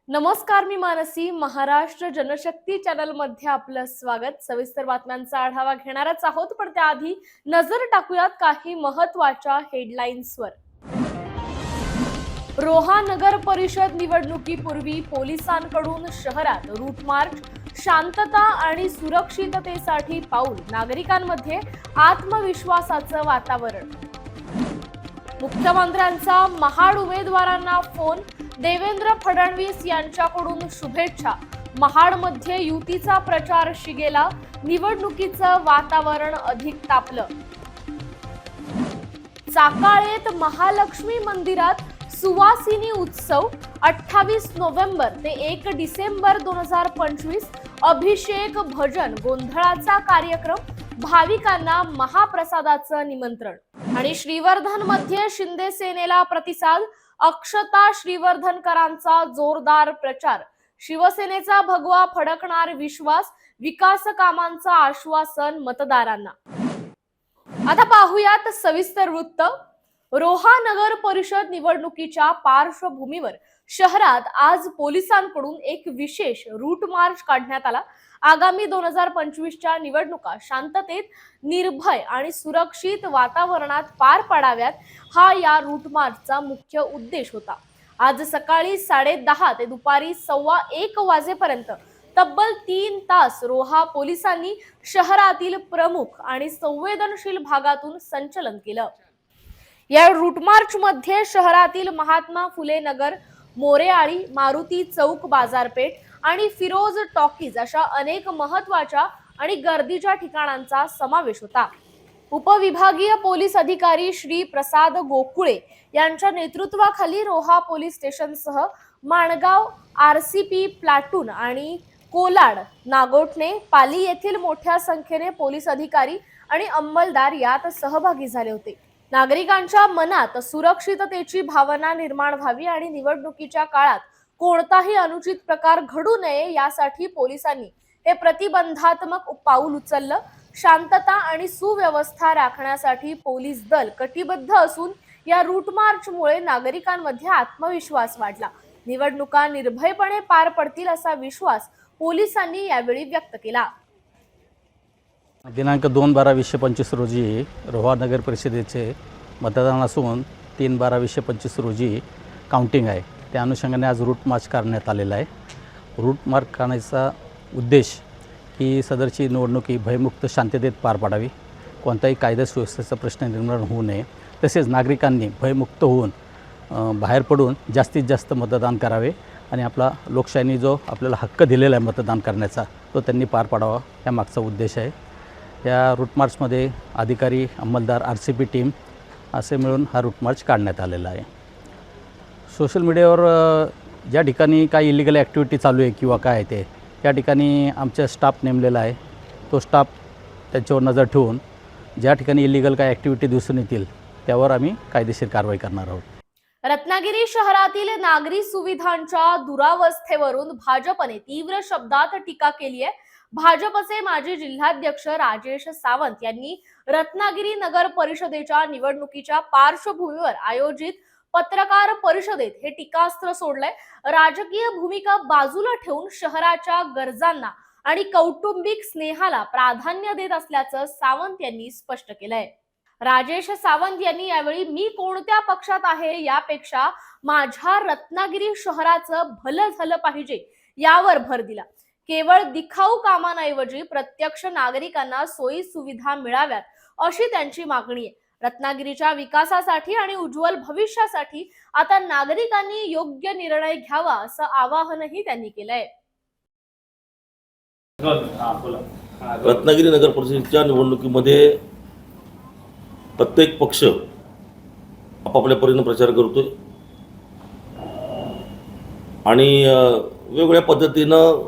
नमस्कार, मी मानसी. महाराष्ट्र जनशक्ती चॅनल मध्ये आपलं स्वागत. सविस्तर बातम्यांचा आढावा घेणारच आहोत, पण त्याआधी नजर टाकूयात काही महत्त्वाच्या हेडलाईन्सवर. रोहा नगर परिषद निवडणुकीपूर्वी पोलिसांकडून शहरात रूट मार्च, शांतता आणि सुरक्षिततेसाठी पाऊल, नागरिकांमध्ये आत्मविश्वासाचं वातावरण. मुख्यमंत्र्यांचा महाड उमेदवारांना फोन, देवेंद्र फडणवीस यांच्याकडून शुभेच्छा. महाडमध्ये युतीचा प्रचार शिगेला, निवडणुकीचं वातावरण अधिक तापलं. चाकाळेत महालक्ष्मी मंदिरात सुवासिनी उत्सव 28 नोव्हेंबर ते 1 डिसेंबर 2025. अभिषेक, भजन, गोंधळाचा कार्यक्रम, भाविकांना महाप्रसादाचं निमंत्रण. आणि श्रीवर्धन मध्ये शिंदे सेनेला प्रतिसाद, अक्षता श्रीवर्धनकरांचा जोरदार प्रचार. शिवसेनेचा भगवा फडकणार, विश्वास, विकास कामांचं आश्वासन मतदारांना. आता पाहूयात सविस्तर वृत्त. रोहा नगर परिषद निवडणुकीच्या पार्श्वभूमीवर शहरात आज पोलिसांकडून एक विशेष रूट मार्च काढण्यात आला. आगामी 2025च्या निवडणुका शांततेत, निर्भय आणि सुरक्षित वातावरणात पार पाडाव्यात, हा या रूट मार्चचा मुख्य उद्देश होता. आज सकाळी 10:30 ते दुपारी 1:15 वाजेपर्यंत तब्बल 3 तास रोहा पोलिसांनी शहरातील प्रमुख आणि संवेदनशील भागातून संचलन केलं. या रूट मार्च मध्ये शहरातील महात्मा फुले नगर, मोरेआळी, मारुती चौक बाजारपेठ आणि फिरोज टॉकीज अशा अनेक महत्त्वाच्या आणि गर्दीच्या ठिकाणांचा समावेश होता. उपविभागीय पोलीस अधिकारी श्री प्रसाद गोकुळे यांच्या नेतृत्वाखाली रोहा पोलीस स्टेशनसह माणगाव, आरसीपी प्लाटून आणि कोलाड, नागोठणे, पाली येथील मोठ्या संख्येने पोलीस अधिकारी आणि अंमलदार यात सहभागी झाले होते. नागरिकांच्या मनात सुरक्षिततेची भावना निर्माण व्हावी आणि निवडणुकीच्या काळात कोणताही अनुचित प्रकार घडू नये यासाठी पोलिसांनी हे प्रतिबंधात्मक पाऊल उचललं. शांतता आणि सुव्यवस्था राखण्यासाठी पोलीस दल कटिबद्ध असून या रूट मार्चमुळे नागरिकांमध्ये आत्मविश्वास वाढला. निवडणुका निर्भयपणे पार पडतील असा विश्वास पोलिसांनी यावेळी व्यक्त केला. दिनांक 2/12/2025 रोजी रोहा नगर परिषदेचे मतदान असून 3/12/2025 रोजी काउंटिंग आहे. त्या अनुषंगाने आज रूट मार्च करण्यात आलेला आहे. रूट मार्च करण्याचा उद्देश ही सदरची निवडणूक ही भयमुक्त शांततेत पार पाडावी, कोणताही कायदा सुव्यवस्थेचा प्रश्न निर्माण होऊ नये, तसेच नागरिकांनी भयमुक्त होऊन बाहेर पडून जास्तीत जास्त मतदान करावे आणि आपला लोकशाहीने जो आपल्याला हक्क दिलेला आहे मतदान करण्याचा तो त्यांनी पार पाडावा, या मागचा उद्देश आहे. या रूट मार्चमध्ये अधिकारी, अंमलदार, आरसीपी टीम असे मिळून हा रूट मार्च काढण्यात आलेला आहे. सोशल मीडियावर ज्या ठिकाणी काही इलिगल ॲक्टिव्हिटी चालू आहे किंवा काय ते, त्या ठिकाणी आमचा स्टाफ नेमलेला आहे. तो स्टाफ त्याच्यावर नजर ठेवून ज्या ठिकाणी इलिगल काय ॲक्टिव्हिटी दिसून येतील त्यावर आम्ही कायदेशीर कारवाई करणार आहोत. रत्नागिरी शहरातील नागरी सुविधांच्या दुरावस्थेवरून भाजपने तीव्र शब्दात टीका केली आहे. भाजपचे माजी जिल्हाध्यक्ष राजेश सावंत यांनी रत्नागिरी नगर परिषदेच्या निवडणुकीच्या पार्श्वभूमीवर आयोजित पत्रकार परिषदेत हे टीकास्त्र सोडलंय. राजकीय भूमिका बाजूला ठेवून शहराच्या गरजांना आणि कौटुंबिक स्नेहाला प्राधान्य देत असल्याचं सावंत यांनी स्पष्ट केलंय. राजेश सावंत यांनी यावेळी मी कोणत्या पक्षात आहे यापेक्षा माझ्या रत्नागिरी शहराचं भलं झालं पाहिजे यावर भर दिला. केवळ दिखाऊ कामांऐवजी प्रत्यक्ष नागरिकांना सोयी सुविधा मिळाव्यात अशी त्यांची मागणी आहे. रत्नागिरीच्या विकासासाठी आणि उज्ज्वल भविष्यासाठी आता नागरिकांनी योग्य निर्णय घ्यावा असं आवाहनही त्यांनी केलंय. रत्नागिरी नगर परिषदेच्या निवडणुकीमध्ये प्रत्येक पक्ष आपापल्या परीने प्रचार करतोय आणि वेगवेगळ्या पद्धतीनं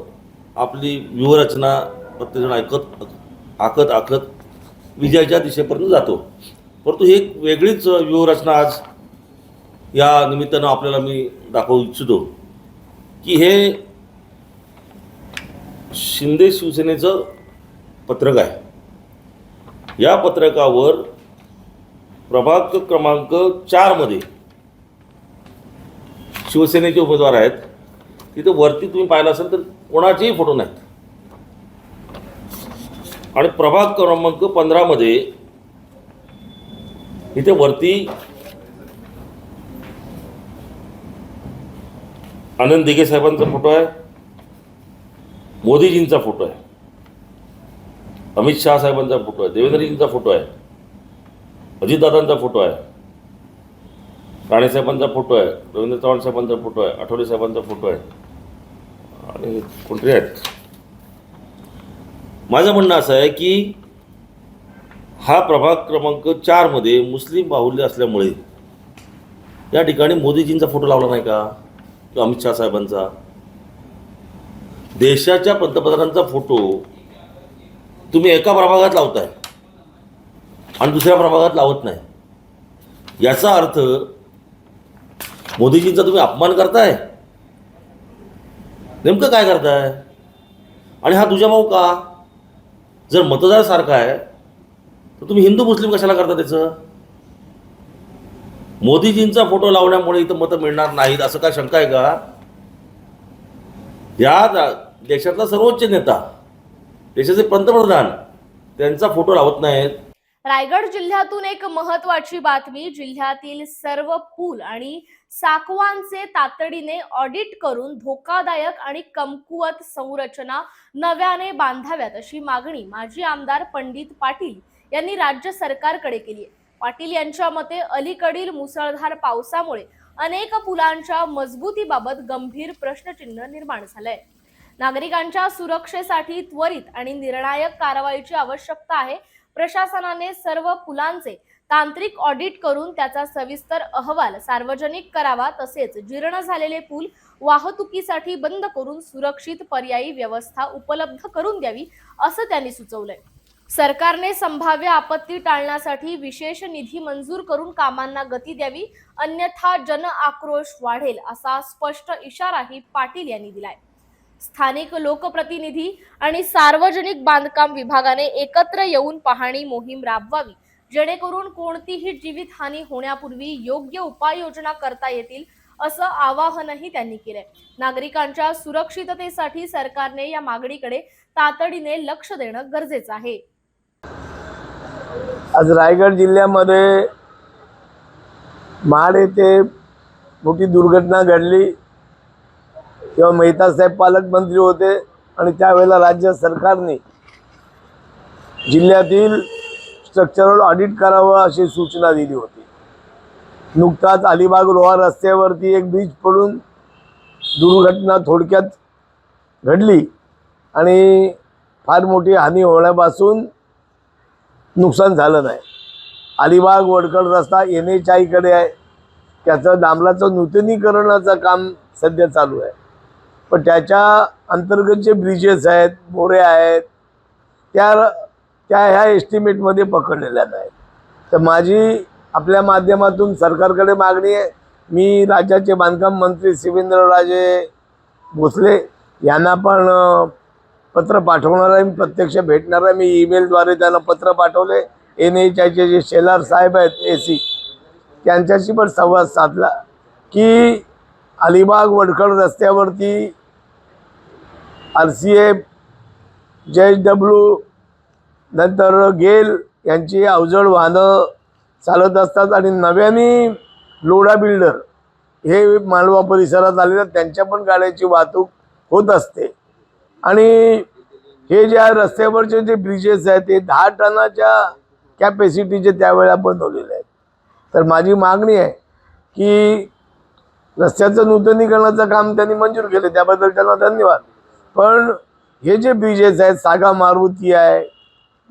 आपली व्यूहरचना प्रत्येकजण आखत विजयाच्या दिशेपर्यंत जातो. परंतु ही एक वेगळीच व्यूहरचना आज या निमित्तानं आपल्याला मी दाखवू इच्छितो की हे शिंदे शिवसेनेचं पत्रक आहे. या पत्रकावर प्रभाग क्रमांक 4 मध्ये शिवसेनेचे उमेदवार आहेत तिथे वरती तुम्ही पाहिलं असेल तर कोणाचेही फोटो नाहीत. आणि प्रभाग क्रमांक 15 मध्ये इथे वरती आनंद दिघे साहेबांचा फोटो आहे, मोदीजींचा फोटो आहे, अमित शहा साहेबांचा फोटो आहे, देवेंद्रजींचा फोटो आहे, अजितदादांचा फोटो आहे, राणे साहेबांचा फोटो आहे, रवींद्र चव्हाण साहेबांचा फोटो आहे, आठवले साहेबांचा फोटो आहे आणि कोणतरी आहेत. माझं म्हणणं असं आहे की हा प्रभाग क्रमांक 4 मध्ये मुस्लिम बाहुल्य असल्यामुळे या ठिकाणी मोदीजींचा फोटो लावला नाही का, किंवा अमित शहा साहेबांचा. देशाच्या पंतप्रधानांचा फोटो तुम्ही एका प्रभागात लावताय आणि दुसऱ्या प्रभागात लावत नाही. याचा अर्थ मोदीजींचा तुम्ही अपमान करताय. नेमकं काय करताय? आणि हा तुझा भाऊ का? जर मतदार सारखा आहे तर तुम्ही हिंदू मुस्लिम कशाला करता त्याचं? मोदीजींचा फोटो लावण्यामुळे इथं मतं मिळणार नाहीत असं काय शंका आहे का? या देशातला सर्वोच्च नेता, देशाचे पंतप्रधान त्यांचा फोटो लावत नाहीत. रायगड जिल्ह्यातून एक महत्त्वाची बातमी. जिल्ह्यातील सर्व पूल आणि साकवांचे तातडीने ऑडिट करून धोकादायक आणि कमकुवत संरचना नव्याने बांधाव्यात अशी मागणी माजी आमदार पंडित पाटील यांनी राज्य सरकारकडे केली आहे. पाटील यांच्या मते अलीकडील मुसळधार पावसामुळे अनेक पुलांच्या मजबूतीबाबत गंभीर प्रश्नचिन्ह निर्माण झालंय. नागरिकांच्या सुरक्षेसाठी त्वरित आणि निर्णायक कारवाईची आवश्यकता आहे. प्रशासनाने सर्व पुलांचे तांत्रिक ऑडिट करून त्याचा सविस्तर अहवाल सार्वजनिक करावा. तसेच जीर्ण झालेले पूल वाहतुकीसाठी बंद करून सुरक्षित पर्यायी व्यवस्था उपलब्ध करून द्यावी असं त्यांनी सुचवलंय. सरकारने संभाव्य आपत्ती टाळण्यासाठी विशेष निधी मंजूर करून कामांना गती द्यावी, अन्यथा जन आक्रोश वाढेल असा स्पष्ट इशाराही पाटील यांनी दिलाय. स्थानिक लोकप्रतिनिधी आणि सार्वजनिक बांधकाम विभागाने एकत्र येऊन पाहणी मोहीम राबवावी, जेणेकरून कोणतीही जीवितहानी होण्यापूर्वी योग्य उपाययोजना करता येतील असं आवाहनही त्यांनी केलंय. नागरिकांच्या सुरक्षिततेसाठी सरकारने या मागणीकडे तातडीने लक्ष देणं गरजेचं आहे. आज रायगड जिल्ह्यामध्ये महाड येथे मोठी दुर्घटना घडली. तेव्हा मेहता साहेब पालकमंत्री होते आणि त्यावेळेला राज्य सरकारने जिल्ह्यातील स्ट्रक्चरल ऑडिट करावं अशी सूचना दिली होती. नुकताच अलिबाग रोहा रस्त्यावरती एक ब्रिज पडून दुर्घटना थोडक्यात घडली आणि फार मोठी हानी होण्यापासून नुकसान झालं नाही. अलिबाग वडखळ रस्ता NHI आहे. त्याचं डांबराचं नूतनीकरणाचं काम सध्या चालू आहे. पण त्याच्या अंतर्गत जे ब्रिजेस आहेत, मोऱ्या आहेत, त्या ह्या एस्टिमेटमध्ये पकडलेल्या नाहीत. तर माझी आपल्या माध्यमातून सरकारकडे मागणी आहे. मी राज्याचे बांधकाम मंत्री शिवेंद्रराजे भोसले यांना पण पत्र पाठवणार आहे. मी प्रत्यक्ष भेटणार आहे. मी ईमेलद्वारे त्यांना पत्र पाठवले. NHIचे जे शेलार साहेब आहेत AC, त्यांच्याशी पण संवाद साधला की अलिबाग वडखळ रस्त्यावरती RCA, JSW नंतर गेल यांची अवजड वाहनं चालत असतात आणि नव्याने लोढा बिल्डर हे मालवा परिसरात आलेल्या त्यांच्या पण गाड्याची वाहतूक होत असते. आणि हे ज्या रस्त्यावरचे जे ब्रिजेस आहेत ते 10 टनाच्या कॅपॅसिटीचे त्यावेळेला बनवलेले आहेत. तर माझी मागणी आहे की रस्त्याचं नूतनीकरणाचं काम त्यांनी मंजूर केले, त्याबद्दल त्यांना धन्यवाद. पण हे जे ब्रिजेस आहेत, सागा मारुती आहे,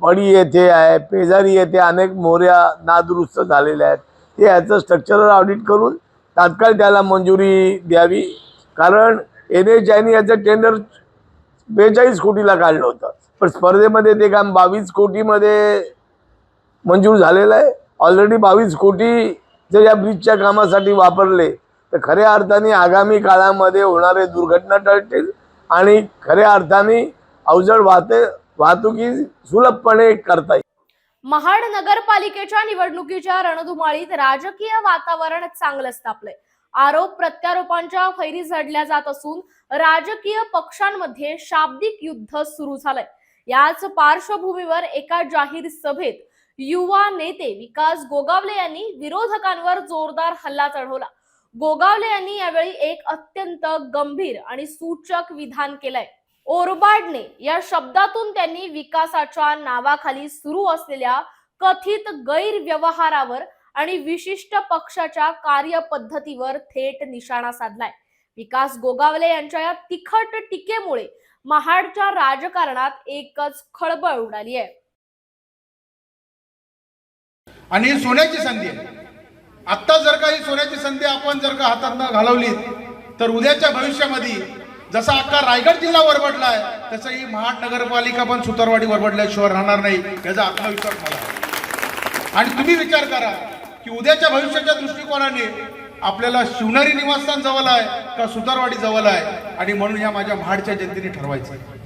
पडी येथे आहे, पेजारी येथे अनेक मोऱ्या नादुरुस्त झालेल्या आहेत. ते याचं स्ट्रक्चरल ऑडिट करून तात्काळ त्याला मंजुरी द्यावी. कारण NHIने याचं टेंडर 42 कोटीला काढलं होतं, पण स्पर्धेमध्ये ते काम 22 कोटीमध्ये मंजूर झालेलं आहे. ऑलरेडी 22 कोटी जर या ब्रिजच्या कामासाठी वापरले तर खऱ्या अर्थाने आगामी काळामध्ये होणारे दुर्घटना टळतील आणि खऱ्या अर्थाने अवजड वाहतुकी सुलभपणे करता येईल. महाड नगरपालिकेच्या निवडणुकीच्या रणधुमाळीत राजकीय वातावरण चांगलंच तापलंय. आरोप प्रत्यारोपांच्या फैरी झडल्या जात असून राजकीय पक्षांमध्ये शाब्दिक युद्ध सुरू झालंय। याच पार्श्वभूमीवर एका जाहीर सभेत युवा नेते विकास गोगावले यांनी विरोधकांवर जोरदार हल्ला चढवला। गोगावले यांनी यावेळी एक अत्यंत गंभीर आणि सूचक विधान केलंय। ओरबाडणे या शब्दातून त्यांनी विकासाच्या नावाखाली सुरू असलेल्या कथित गैरव्यवहारावर आणि विशिष्ट पक्षाच्या कार्यपद्धतीवर थेट निशाणा साधलाय। विकास गोगावले यांच्या या तिखट टीकेमुळे महाडच्या राजकारणात एकच खळबळ उडाली आहे। आणि ही सोन्याची संधी आहे। आता जर का ही सोन्याची संधी आपण जर का हातातनं घालवली तर उद्याच्या भविष्यामध्ये जसा अख्खा रायगड जिल्हा वरबडलाय तसं ही महाड नगरपालिका पण सुतारवाडी वरबडल्याशिवाय राहणार नाही याचा आत्मविश्वास मला आहे। आणि तुम्ही विचार करा की उद्याच्या भविष्याच्या दृष्टिकोनाने आपल्याला शिवनेरी निवासस्थान जवळ आहे का सुतारवाडी जवळ आहे, आणि म्हणून या माझ्या महाडच्या जनतेने ठरवायचं आहे।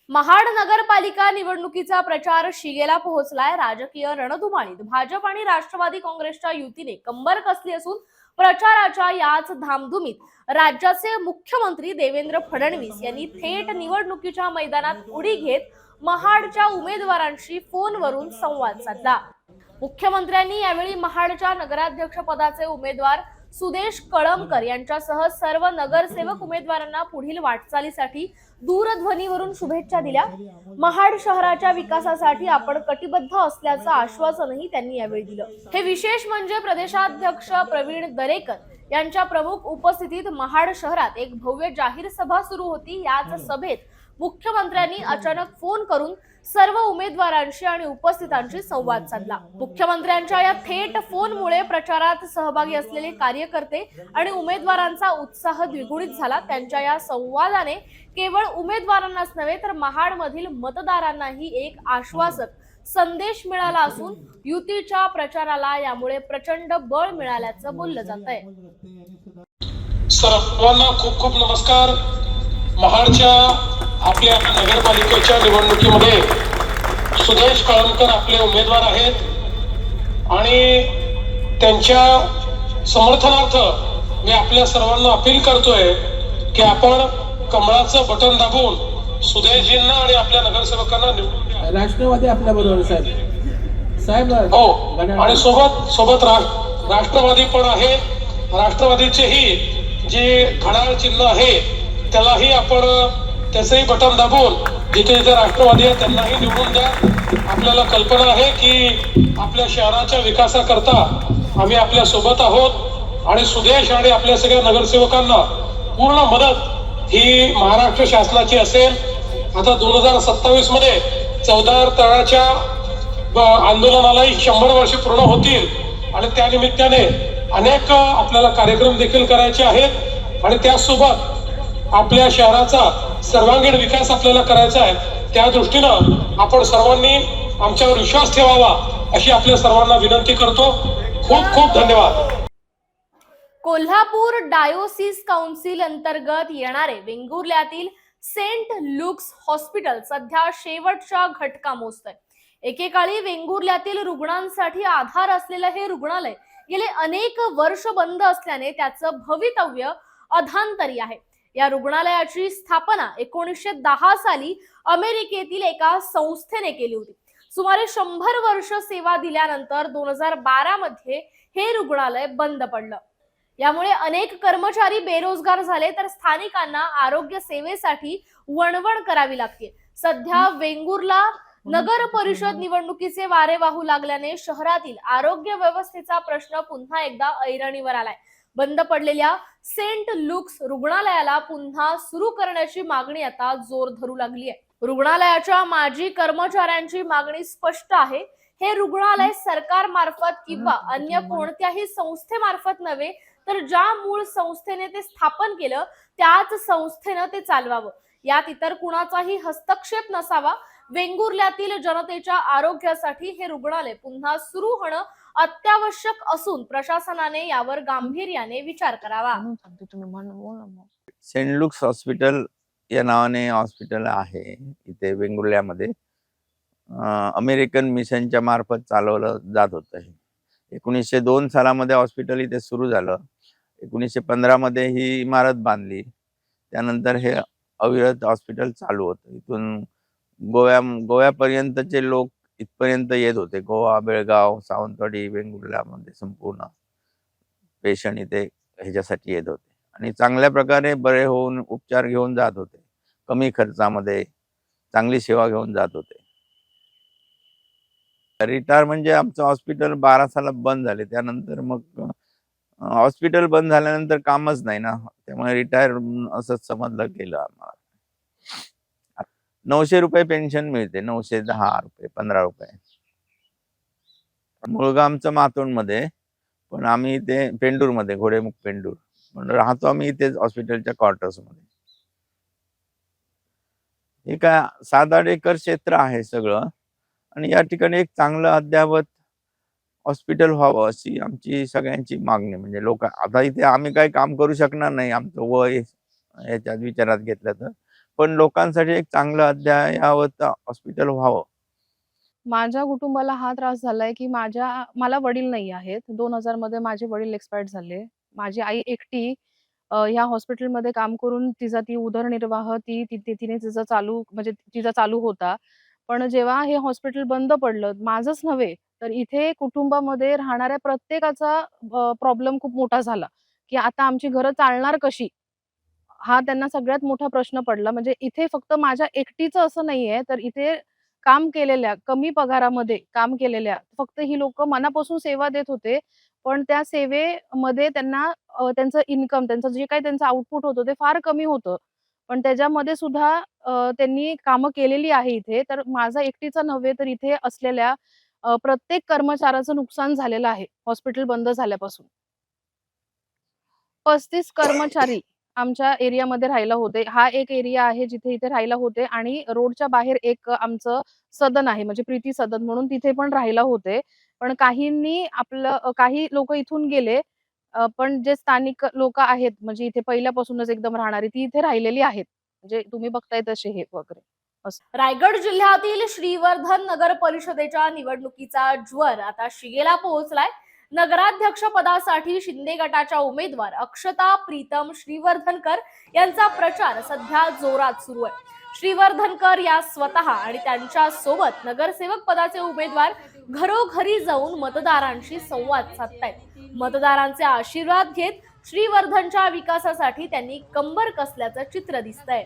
महाड नगरपालिका निवडणुकीचा प्रचार शिगेला पोहोचलाय। राजकीय रणधुमाळीत भाजप आणि राष्ट्रवादी काँग्रेसच्या युतीने कंबर कसली असून प्रचाराच्या याच धामधुमीत राज्याचे मुख्यमंत्री देवेंद्र फडणवीस यांनी थेट निवडणुकीच्या मैदानात उडी घेत महाडच्या उमेदवारांशी फोनवरून संवाद साधला। मुख्यमंत्र्यांनी यावेळी महाडच्या नगराध्यक्षपदाचे उमेदवार सुदेश कळमकर यांच्यासह सर्व नगरसेवक उमेदवारांना पुढील वाटचालीसाठी दूरध्वनीवरून शुभेच्छा दिल्या। महाड शहराच्या विकासासाठी आपण कटिबद्ध असल्याचं आश्वासनही त्यांनी यावेळी दिलं। हे विशेष म्हणजे प्रदेशाध्यक्ष प्रवीण दरेकर यांच्या प्रमुख उपस्थितीत महाड शहरात एक भव्य जाहीर सभा सुरू होती। याच सभेत मुख्यमंत्र्यांनी अचानक फोन करून सर्व उमेदवारांशी आणि उपस्थितांशी संवाद साधला। मुख्यमंत्र्यांच्या या थेट फोनमुळे प्रचारात सहभागी असलेले कार्यकर्ते आणि उमेदवारांचा उत्साह द्विगुणित झाला। त्यांच्या या संवादाने केवळ उमेदवारांनाच नव्हे तर महाडमधील मतदारांनाही एक आश्वासक संदेश मिळाला असून युतीच्या प्रचाराला यामुळे प्रचंड बळ मिळाल्याचं बोललं जातंय। सर्वांना खूप खूप नमस्कार। महाडच्या आपल्या नगरपालिकेच्या निवडणुकीमध्ये सुदेश कळमकर आपले उमेदवार आहेत आणि त्यांच्या समर्थनार्थ मी आपल्या सर्वांना अपील करतोय की आपण कमळाचं बटन दाबून सुदेशजींना आणि आपल्या नगरसेवकांना निवडून द्या। राष्ट्रवादी आपल्या बरोबर साहेब हो, आणि सोबत राष्ट्रवादी पण आहे। राष्ट्रवादीचेही जे घड्याळ चिन्ह आहे त्यालाही आपण त्याचंही बटन दाबून जिथे जिथे राष्ट्रवादी आहे त्यांनाही निवडून द्या। आपल्याला कल्पना आहे की आपल्या शहराच्या विकासाकरता आम्ही आपल्या सोबत आहोत आणि सुदेश आणि आपल्या सगळ्या नगरसेवकांना पूर्ण मदत ही महाराष्ट्र शासनाची असेल। आता 2027 मध्ये 14 तळाच्या आंदोलनालाही 100 वर्ष पूर्ण होतील आणि त्या निमित्ताने अनेक आपल्याला कार्यक्रम देखील करायचे आहेत आणि त्यासोबत आपल्या शहराचा सर्वांगीण विकास आपल्याला करायचा आहे। त्या दृष्टीनं आपण सर्वांनी आमच्यावर विश्वास ठेवावा अशी आपल्या सर्वांना विनंती करतो। खूप खूप धन्यवाद। कोल्हापूर डायोसिस काउन्सिल अंतर्गत येणारे वेंगुर्ल्यातील सेंट लुक्स हॉस्पिटल सध्या शेवटच्या घटका मोजतंय। एकेकाळी वेंगुर्ल्यातील रुग्णांसाठी आधार असलेलं हे रुग्णालय गेले अनेक वर्ष बंद असल्याने त्याचं भवितव्य अधांतरी आहे। या रुग्णालयाची स्थापना 1910 साली अमेरिकेतील एका संस्थेने केली होती। सुमारे 100 वर्ष सेवा दिल्यानंतर 2012 मध्ये हे रुग्णालय बंद पडलं। यामुळे अनेक कर्मचारी बेरोजगार झाले तर स्थानिकांना आरोग्य सेवेसाठी वणवण करावी लागते। सध्या वेंगुर्ला नगर परिषद निवडणुकीचे वारे वाहू लागल्याने शहरातील आरोग्य व्यवस्थेचा प्रश्न पुन्हा एकदा ऐरणीवर आलाय। बंद पडलेल्या सेंट लुक्स रुग्णालयाला पुन्हा सुरू करण्याची मागणी आता जोर धरू लागली आहे। रुग्णालयाच्या माजी कर्मचाऱ्यांची मागणी स्पष्ट आहे। हे रुग्णालय सरकार मार्फत किंवा अन्य कोणत्याही संस्थेमार्फत नव्हे तर ज्या मूळ संस्थेने ते स्थापन केलं त्याच संस्थेने ते चालवावं। यात इतर कुणाचाही हस्तक्षेप नसावा। वेंगुर्ल्यातील जनतेच्या आरोग्यासाठी हे रुग्णालय पुन्हा सुरू होणं अत्यावश्यक असून प्रशासनाने यावर गांभीर्याने विचार करावा। सेंट लुक्स हॉस्पिटल या नावाने हॉस्पिटल आहे इथे वेंगुर्ल्यामध्ये। अमेरिकन मिशनच्या मार्फत चालवलं जात होतं। 1902 सालामध्ये हॉस्पिटल इथे सुरू झालं 1915 मध्ये ही इमारत बांधली. त्यानंतर हे अविरत हॉस्पिटल चालू होतं. इथून गोव्यापर्यंतचे लोक इथपर्यंत येत होते. गोवा, बेळगाव, सावंतवाडी, वेंगुर्ल्यामध्ये संपूर्ण पेशंट इथे ह्याच्यासाठी येत होते आणि चांगल्या प्रकारे बरे होऊन उपचार घेऊन जात होते. कमी खर्चामध्ये चांगली सेवा घेऊन जात होते. रिटायर म्हणजे आमचं हॉस्पिटल 12 सालात बंद झाले. त्यानंतर मग हॉस्पिटल बंद झाल्यानंतर कामच नाही ना, त्यामुळे रिटायर असंच समजलं गेलं आम्हाला. 900 रुपये पेन्शन मिळते, 910 रुपये, 15 रुपये. मुळगाव आमचं मातोंडमध्ये, पण आम्ही इथे पेंडूरमध्ये, घोडेमुख पेंडूर, पण राहतो आम्ही इथेच हॉस्पिटलच्या क्वार्टर्समध्ये. हे काय 7-8 एकर क्षेत्र आहे सगळं आणि या ठिकाणी एक चांगलं अद्ययावत हॉस्पिटल व्हावं अशी आमची सगळ्यांची मागणी. म्हणजे लोक आता इथे आम्ही काही काम करू शकणार नाही आमचं वय याच्यात विचारात घेतलं तर, पण लोकांसाठी एक चांगलं अद्ययावत हॉस्पिटल व्हावं. माझ्या कुटुंबाला हा त्रास झालाय की मला वडील नाही आहेत. 2000 मध्ये माझे वडील एक्सपायर्ड झाले. माझी आई एकटी ह्या हॉस्पिटलमध्ये काम करून ती उदरनिर्वाह तिने तिचा चालू होता. पण जेव्हा हे हॉस्पिटल बंद पडलं, माझंच नव्हे तर इथे कुटुंबामध्ये राहणाऱ्या प्रत्येकाचा प्रॉब्लेम खूप मोठा झाला, की आता आमची घरं चालणार कशी? हा त्यांना सगळ्यात मोठा प्रश्न पडला. म्हणजे इथे फक्त माझ्या एकटीचं असं नाहीये, तर इथे काम केलेल्या, कमी पगारामध्ये काम केलेल्या फक्त ही लोकं मनापासून सेवा देत होते. पण त्या सेवेमध्ये त्यांना त्यांचं इन्कम, त्यांचं जे काही त्यांचं आउटपुट होतं ते फार कमी होतं. पण त्याच्यामध्ये सुद्धा त्यांनी कामं केलेली आहे इथे. तर माझा एकटीचा नव्हे तर इथे असलेल्या प्रत्येक कर्मचाऱ्याचं नुकसान झालेलं आहे हॉस्पिटल बंद झाल्यापासून. 35 कर्मचारी आमच्या एरियामध्ये राहायला होते. हा एक एरिया आहे जिथे इथे राहायला होते आणि रोडच्या बाहेर एक आमचं सदन आहे, म्हणजे प्रीती सदन म्हणून, तिथे पण राहायला होते. पण काही लोक इथून गेले, पण जे स्थानिक लोक आहेत म्हणजे इथे पहिल्यापासूनच एकदम राहणारी ती इथे राहिलेली आहेत. म्हणजे तुम्ही बघताय तसे हे वगैरे. रायगड जिल्ह्यातील श्रीवर्धन नगर परिषदेच्या निवडणुकीचा ज्वर आता शिगेला पोहोचलाय. नगराध्यक्ष पदासाठी शिंदे गटाच्या उमेदवार अक्षता प्रीतम श्रीवर्धनकर यांचा प्रचार सध्या जोरात सुरू आहे. श्रीवर्धनकर या स्वतः आणि त्यांच्या सोबत नगरसेवक पदाचे उमेदवार घरोघरी जाऊन मतदारांशी संवाद साधतायत. मतदारांचे आशीर्वाद घेत श्रीवर्धनच्या विकासासाठी त्यांनी कंबर कसल्याचं चित्र दिसतंय.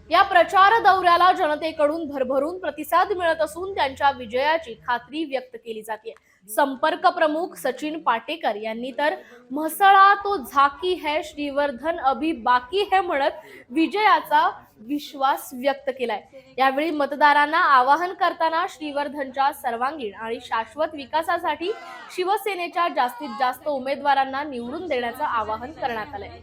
या प्रचार दौऱ्याला जनतेकडून भरभरून प्रतिसाद मिळत असून त्यांच्या विजयाची खात्री व्यक्त केली जाते. संपर्क प्रमुख सचिन पाटेकर यांनी तर म्हसळा तो झाकी है, श्रीवर्धन अभी बाकी है म्हणत विजयाचा विश्वास व्यक्त केलाय. यावेळी मतदारांना आवाहन करताना श्रीवर्धनच्या सर्वांगीण आणि शाश्वत विकासासाठी शिवसेनेच्या जास्तीत जास्त उमेदवारांना निवडून देण्याचं आवाहन करण्यात आलंय.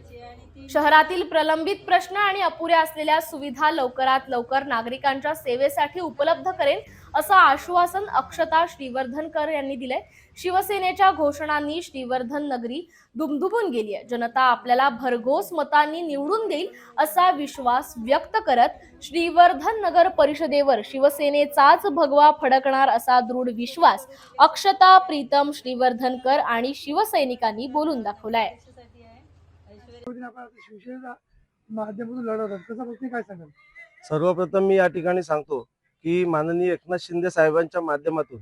शहरातील प्रलंबित प्रश्न आणि अपुऱ्या असलेल्या सुविधा लवकरात लवकर नागरिकांच्या सेवेसाठी उपलब्ध करेन असं आश्वासन अक्षता श्रीवर्धनकर यांनी दिलंय. शिवसेनेच्या घोषणांनी श्रीवर्धन नगरी दुमदुमून गेली आहे. जनता आपल्याला भरघोस मतांनी निवडून देईल असा विश्वास व्यक्त करत श्रीवर्धन नगर परिषदेवर शिवसेनेचाच भगवा फडकणार असा दृढ विश्वास अक्षता प्रीतम श्रीवर्धनकर आणि शिवसैनिकांनी बोलून दाखवलाय. सर्वप्रथम मी या ठिकाणी सांगतो की माननीय एकनाथ शिंदे साहेबांच्या माध्यमातून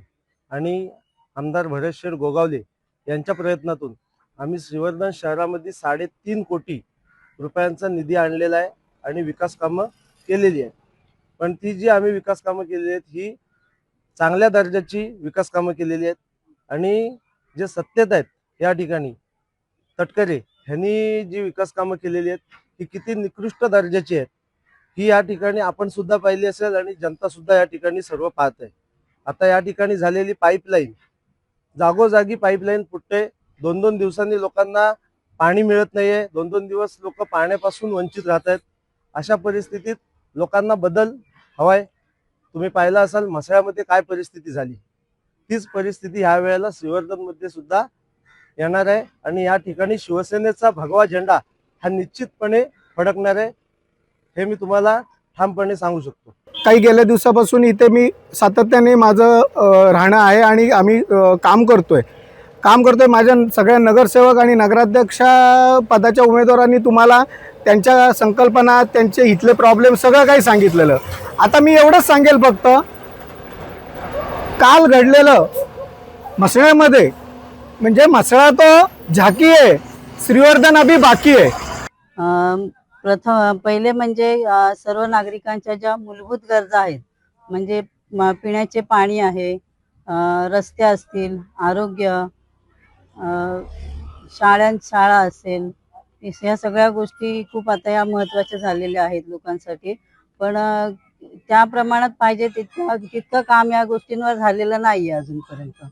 आणि आमदार भरतशेठ गोगावले यांच्या प्रयत्नातून आम्ही श्रीवर्धन शहरामध्ये 3.5 कोटी रुपयांचा निधी आणलेला आहे आणि विकास कामं केलेली आहे. पण ती जी आम्ही विकास कामं केलेली आहेत ही चांगल्या दर्जाची विकास कामं केलेली आहेत आणि जे सत्तेत आहेत या ठिकाणी तटकरे ह्यांनी जी विकास कामं केलेली आहेत ही किती निकृष्ट दर्जाची आहेत ही या ठिकाणी आपण सुद्धा पाहिली असेल आणि जनता सुद्धा या ठिकाणी सर्व पाहत आहे. आता या ठिकाणी झालेली पाईपलाईन, जागोजागी पाईपलाईन फुटते. 2-2 दिवसांनी लोकांना पाणी मिळत नाहीये. 2-2 दिवस लोक पाण्यापासून वंचित राहत आहेत. अशा परिस्थितीत लोकांना बदल हवाय. तुम्ही पाहिलं असाल म्हसळ्यामध्ये काय परिस्थिती झाली, तीच परिस्थिती ह्या वेळेला श्रीवर्धनमध्ये सुद्धा येणार आहे आणि या ठिकाणी शिवसेनेचा भगवा झेंडा हा निश्चितपणे फडकणार आहे हे मी तुम्हाला ठामपणे सांगू शकतो. काही गेल्या दिवसापासून इथे मी सातत्याने माझं राहणं आहे आणि आम्ही काम करतोय. काम करतोय. माझ्या सगळ्या नगरसेवक आणि नगराध्यक्ष पदाच्या उमेदवारांनी तुम्हाला त्यांच्या संकल्पना, त्यांचे इथले प्रॉब्लेम सगळं काही सांगितलेलं. आता मी एवढंच सांगेल फक्त, काल घडलेलं म्हसळ्यामध्ये म्हणजे म्हसळा तो झाकी आहे, श्रीवर्धन अभी बाकी आहे. पहिले म्हणजे सर्व नागरिकांच्या ज्या मूलभूत गरजा आहेत, म्हणजे पिण्याचे पाणी आहे, रस्ते असतील, आरोग्य, शाळा असेल, ह्या सगळ्या गोष्टी खूप आता या महत्त्वाच्या झालेल्या आहेत लोकांसाठी. पण त्या प्रमाणात पाहिजे तितकं काम या गोष्टींवर झालेलं नाही आहे अजूनपर्यंत.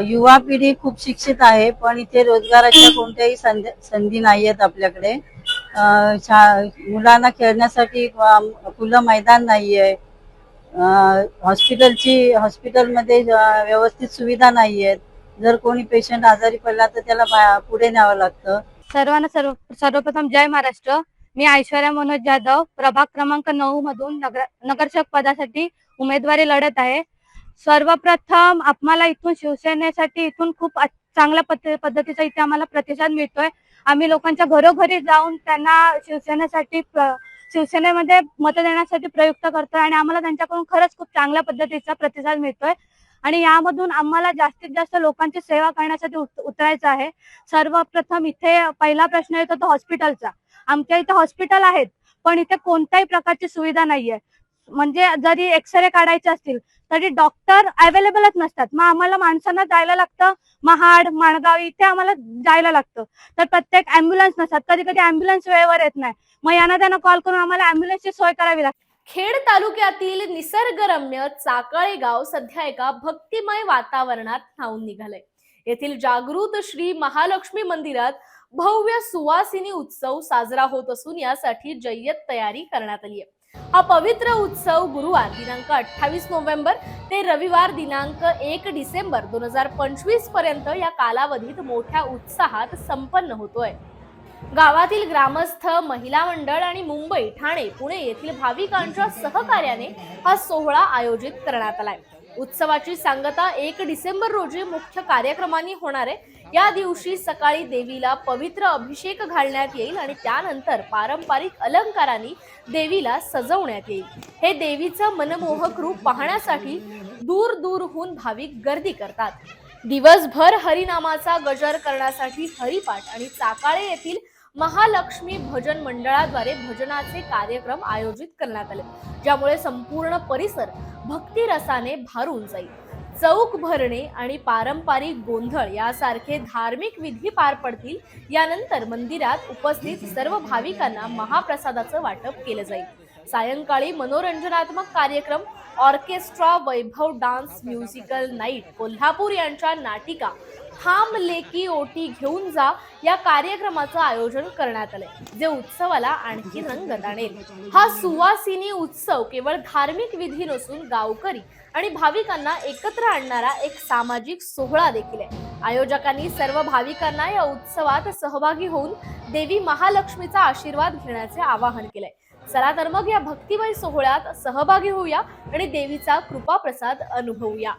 युवा पिढी खूप शिक्षित आहे, पण इथे रोजगाराच्या कोणत्याही संधी नाही आहेत आपल्याकडे. मुलांना खेळण्यासाठी खुलं मैदान नाही आहे. हॉस्पिटलमध्ये व्यवस्थित सुविधा नाही आहेत. जर कोणी पेशंट आजारी पडला तर त्याला पुढे न्यावं लागतं. सर्वांना सर्वप्रथम जय महाराष्ट्र. मी ऐश्वर्या मनोज जाधव, प्रभाग क्रमांक 9 मधून नगरसेवक पदासाठी उमेदवारी लढत आहे. सर्वप्रथम आम्हाला इथून शिवसेनेसाठी खूप चांगल्या पद्धतीचा इथे आम्हाला प्रतिसाद मिळतोय. आम्ही लोकांच्या घरोघरी जाऊन त्यांना शिवसेनेमध्ये मत देण्यासाठी प्रयुक्त करतोय आणि आम्हाला त्यांच्याकडून खरंच खूप चांगल्या पद्धतीचा प्रतिसाद मिळतोय. आणि यामधून आम्हाला जास्तीत जास्त लोकांची सेवा करण्यासाठी उतरायचं आहे. सर्वप्रथम इथे पहिला प्रश्न येतो तो हॉस्पिटलचा. आमच्या इथे हॉस्पिटल आहेत, पण इथे कोणत्याही प्रकारची सुविधा नाहीये. म्हणजे जरी एक्सरे काढायचे असतील तरी डॉक्टर अवेलेबलच नसतात. मग आम्हाला माणसांना जायला लागतं महाड, माणगाव इथे आम्हाला जायला लागतं. तर प्रत्येक ॲम्ब्युलन्स नसतात, कधी कधी ॲम्ब्युलन्स वेळेवर येत नाही. मग यांना त्यांना कॉल करून आम्हाला ॲम्ब्युलन्सची सोय करावी लागते. खेड तालुक्यातील निसर्गरम्य चाकळे गाव सध्या एका भक्तिमय वातावरणात न्हाऊन निघालंय. येथील जागृत श्री महालक्ष्मी मंदिरात भव्य सुवासिनी उत्सव साजरा होत असून यासाठी जय्यत तयारी करण्यात आली आहे. हा पवित्र उत्सव गुरुवार दिनांक 28 नोव्हेंबर ते रविवार दिनांक 1 डिसेंबर 2025 पर्यंत या कालावधीत मोठ्या उत्साहात संपन्न होतोय. गावातील ग्रामस्थ, महिला मंडळ आणि मुंबई, ठाणे, पुणे येथील भाविकांच्या सहकार्याने हा सोहळा आयोजित करण्यात आलाय. उत्सवाची सांगता 1 डिसेंबर रोजी मुख्य कार्यक्रमांनी होणार आहे. या दिवशी सकाळी देवीला पवित्र अभिषेक घालण्यात येईल आणि त्यानंतर पारंपरिक अलंकारांनी देवीला सजवण्यात येईल. हे देवीचं मनमोहक रूप पाहण्यासाठी दूर दूरहून भाविक गर्दी करतात. दिवसभर हरिनामाचा गजर करण्यासाठी हरिपाठ आणि चाकाळे येथील महालक्ष्मी भजन मंडळाद्वारे भजनाचे कार्यक्रम आयोजित करण्यात आले, ज्यामुळे संपूर्ण परिसर भक्ती रसाने भारून जाईल. चौक भरणे आणि पारंपरिक गोंधळ यासारखे धार्मिक विधी पार पडतील. यानंतर मंदिरात उपस्थित सर्व भाविकांना महाप्रसादाचं वाटप केलं जाईल. सायंकाळी मनोरंजनात्मक कार्यक्रम, ऑर्केस्ट्रा, वैभव डान्स, म्युझिकल नाईट, कोल्हापूर यांच्या नाटिका, थांब लेकी ओटी घेऊन जा या कार्यक्रमाचं आयोजन करण्यात आले, जे उत्सवाला आणखी रंगत आणेल. हा सुवासिनी उत्सव केवळ धार्मिक विधी नसून गावकरी आणि भाविकांना एकत्र आणणारा एक सामाजिक सोहळा देखील आहे. आयोजकांनी सर्व भाविकांना या उत्सवात सहभागी होऊन देवी महालक्ष्मीचा आशीर्वाद घेण्याचे आवाहन केलंय. चला तर मग या भक्तिमय सोहळ्यात सहभागी होऊया आणि देवीचा कृपा प्रसाद अनुभवूया.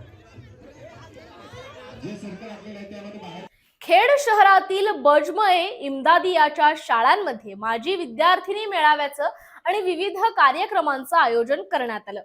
खेड शहरातील बजमळे इम्दादियाच्या शाळांमध्ये माजी विद्यार्थिनी मेळाव्याचं आणि विविध कार्यक्रमांचं आयोजन करण्यात आलं.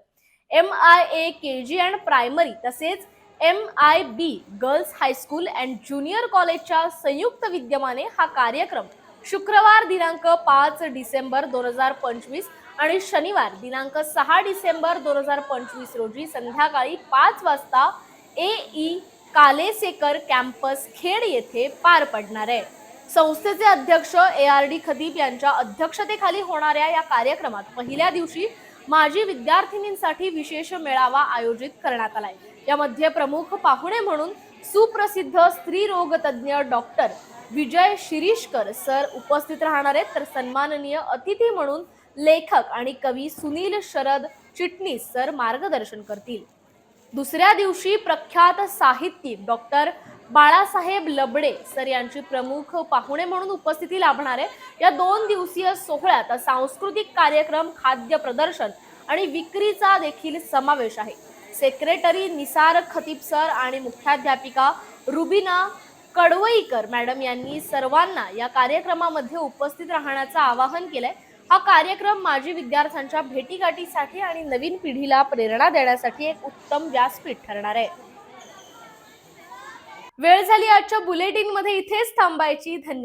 MIA KG अँड प्रायमरी तसेच MIB girls high school and junior कॉलेजच्या संयुक्त विद्यमाने हा कार्यक्रम शुक्रवार दिनांक 5 डिसेंबर 2025 आणि शनिवार दिनांक 6 डिसेंबर 2025 रोजी संध्याकाळी 5 वाजता AE कालेसेकर कॅम्पस खेड येथे पार पडणार आहे. संस्थेचे अध्यक्ष ARD खदीब यांच्या अध्यक्षतेखाली होणाऱ्या या कार्यक्रमात पहिल्या दिवशी माजी विद्यार्थिनींसाठी विशेष मेळावा आयोजित करण्यात आलाय. यामध्ये प्रमुख पाहुणे म्हणून सुप्रसिद्ध स्त्रीरोग तज्ज्ञ डॉक्टर विजय शिरीषकर सर उपस्थित राहणार आहेत, तर सन्माननीय अतिथी म्हणून लेखक आणि कवी सुनील शरद चिटणीस सर मार्गदर्शन करतील. दुसऱ्या दिवशी प्रख्यात साहित्यिक डॉक्टर बाळासाहेब लबडे सर यांची प्रमुख पाहुणे म्हणून उपस्थिती लाभणार आहे. या 2 दिवसीय सोहळ्यात सांस्कृतिक कार्यक्रम, खाद्य प्रदर्शन आणि विक्रीचा देखील समावेश आहे. सेक्रेटरी निसार खतीब सर आणि मुख्याध्यापिका रुबिना कडवईकर मॅडम यांनी सर्वांना या कार्यक्रमामध्ये उपस्थित राहण्याचं आवाहन केलंय. हा कार्यक्रम माजी विद्यार्थ्यांच्या भेटीगाठीसाठी आणि नवीन पिढीला प्रेरणा देण्यासाठी एक उत्तम व्यासपीठ ठरणार आहे. वेळ झाली आजच्या बुलेटिन मध्ये इथेच थांबायची. धन्यवाद.